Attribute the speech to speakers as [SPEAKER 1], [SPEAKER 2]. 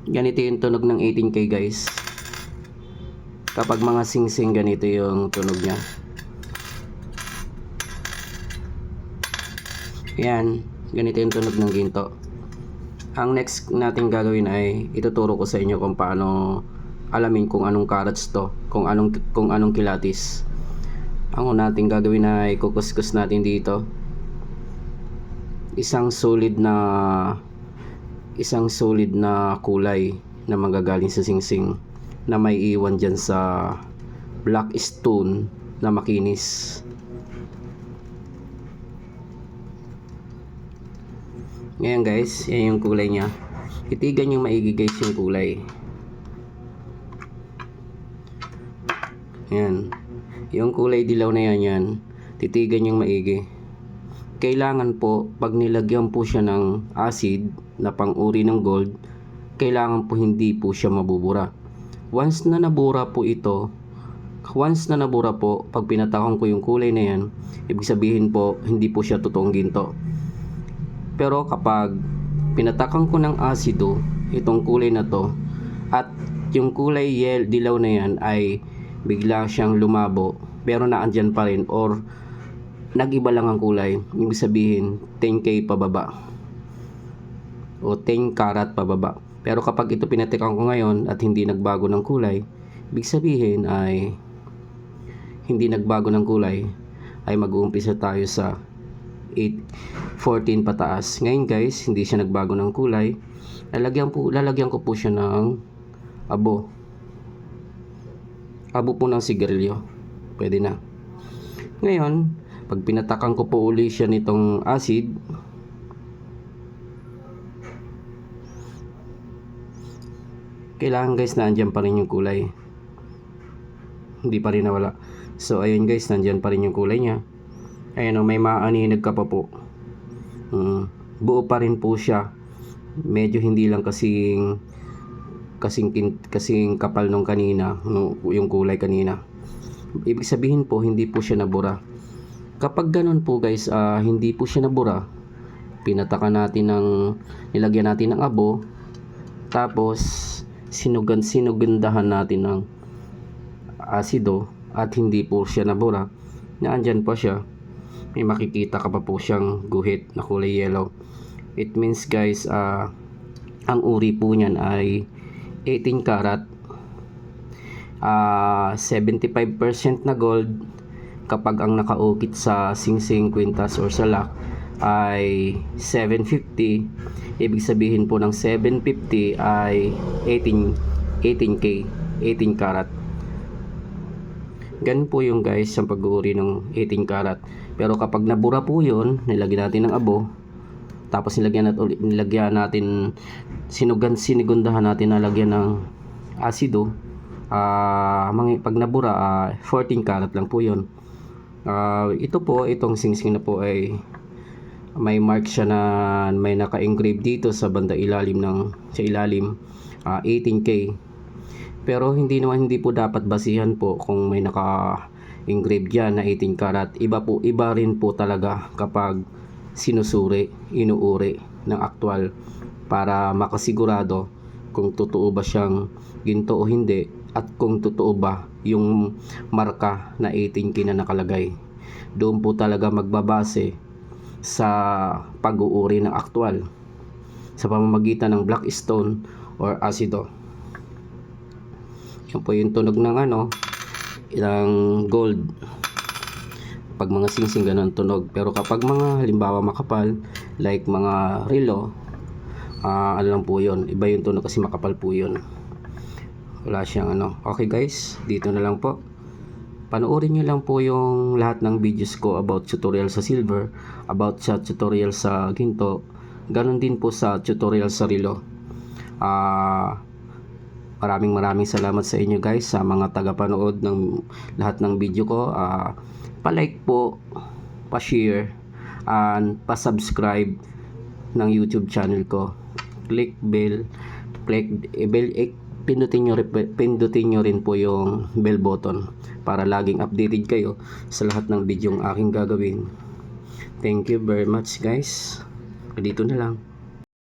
[SPEAKER 1] Ganito yung tunog ng 18K guys. Kapag mga sing-sing, ganito yung tunog niya. Yan, ganito yung tunog ng ginto. Ang next natin gagawin ay ituturo ko sa inyo kung paano alamin kung anong carats to, kung anong kilatis. Ang una natin gagawin ay kukuskus natin dito. Isang solid na kulay na manggagaling sa singsing na may iwan dyan sa black stone na makinis. Ngayon guys, yan yung kulay nya. Titigan yung maigi guys yung kulay. Yan. Yung kulay dilaw na yan, titigan yung maigi. Kailangan po, pag nilagyan po siya ng acid na pang-uri ng gold, kailangan po hindi po siya mabubura. Once na nabura po, pag pinatakan ko yung kulay na yan, ibig sabihin po, hindi po siya totoong ginto. Pero kapag pinatakan ko ng asido itong kulay na to, at yung kulay dilaw na yan ay bigla siyang lumabo pero naandyan pa rin or nag-iba lang ang kulay, ibig sabihin 10K pababa o 10 karat pababa. Pero kapag ito pinatikan ko ngayon at hindi nagbago ng kulay, ibig sabihin ay hindi nagbago ng kulay, ay mag-uumpisa tayo sa 14 pataas. Ngayon guys, hindi siya nagbago ng kulay. Lalagyan ko po siya ng abo po ng sigarilyo. Pwede na. Ngayon, pag pinatakan ko po uli siya nitong acid, kailangan guys na andyan pa rin yung kulay. Hindi pa rin nawala. So ayun guys, nandyan pa rin yung kulay nya. Ayan o, may maaninag ka pa po. Buo pa rin po siya. Medyo hindi lang kasing kapal nung kanina, yung kulay kanina. Ibig sabihin po, hindi po siya nabura. Kapag ganun po guys, hindi po siya nabura, nilagyan natin ng abo, tapos sinugandahan natin ng asido at hindi po siya nabura, naandyan pa siya, may makikita ka pa po siyang guhit na kulay yellow. It means guys, ang uri po niyan ay 18 karat, 75% na gold. Kapag ang nakaukit sa singsing, kwintas or sa lock ay 750, ibig sabihin po ng 750 ay 18K, 18 karat. Ganun po yung guys ang pag-uuri ng 18 karat. Pero kapag nabura po yun, nilagyan natin ng abo, tapos nilagyan natin sinigundahan natin, nalagyan ng asido, pag nabura, 14 karat lang po yun. Itong singsing na po ay may mark siya na may naka-engrave dito sa banda ilalim 18K. Pero hindi po dapat basihan po kung may naka-engrave dyan na 18 karat. Iba rin po talaga kapag inuuri ng aktwal, para makasigurado kung totoo ba siyang ginto o hindi, at kung totoo ba yung marka na 18K na nakalagay. Doon po talaga magbabase sa pag-uuri ng aktwal sa pamamagitan ng black stone or asido. Yan po yung tunog ng ng gold. Pag mga singsing, ganun tunog. Pero kapag mga halimbawa makapal, like mga relo, ano lang po yun, iba yung tunog kasi makapal po yun. Wala siyang Okay guys, dito na lang po. Panoorin nyo lang po yung lahat ng videos ko about tutorial sa silver, about sa tutorial sa ginto, ganun din po sa tutorial sa relo. Maraming salamat sa inyo guys, sa mga tagapanood ng lahat ng video ko. Pa-like po, pa-share, and pa-subscribe ng YouTube channel ko. Click bell, pindutin nyo rin po yung bell button para laging updated kayo sa lahat ng video aking gagawin. Thank you very much guys. Dito na lang.